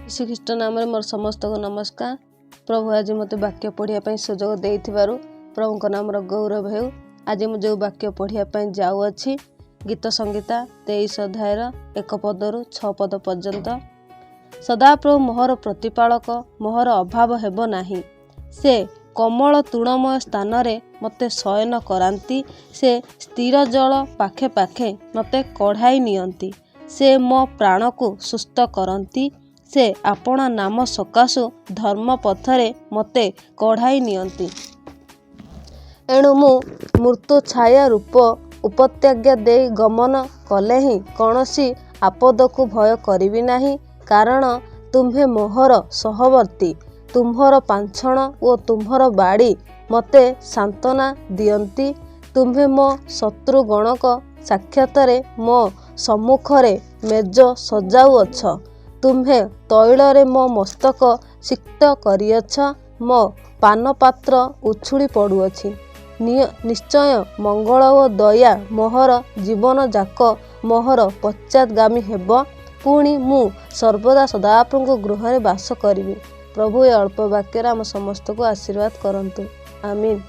श्रीकृष्ण नाम मोर समस्त को नमस्कार। प्रभु आज मत वाक्य पढ़ापी सुजोग दे प्रभु का नाम गौरव हो। आज मुझे वाक्य पढ़ापी जाऊँगी गीत संगीता 23 अध्यायर 1 पदरु 6 पद पर्यंत। सदाप्रभु मोहर प्रतिपालक, मोहर अभाव हेब नाही। से कमल तृणमय स्थान रे मते शयन करांती। से स्थिर जल पाखे पाखे मते कढ़ाई नियंती। से मो प्राण को सुस्थ करंती। से आपणा नाम सकाशु धर्म पथरे मते कढ़ाई नियंती। एणु मु मृत्यु छाया रूप उपत्याज्ञा दे गमन कले ही कौनसी आपद को भय करिबी नाही। कारण तुम्हे मोहर सहवर्ती, तुम्हर पांछण ओ तुम्हर बाड़ी मते सांत्वना दियंती। तुम्हे मो शत्रु गणक साक्षातरे मो सम्मुखरे मेज सजाउअछ। तुम्हे तैलरे मो मस्तक सिक्त करिअछ। मो पानपात्र उछुड़ी पड़ुअछि। निश्चय मंगल ओ दया मोहर जीवन जाक मोहर पश्चातगामी हेब। पुणी मु सर्वदा सदाप्रभु गृह बास करिबि। प्रभु ए अल्प वाक्य आम समस्त को आशीर्वाद करंतु। आमीन।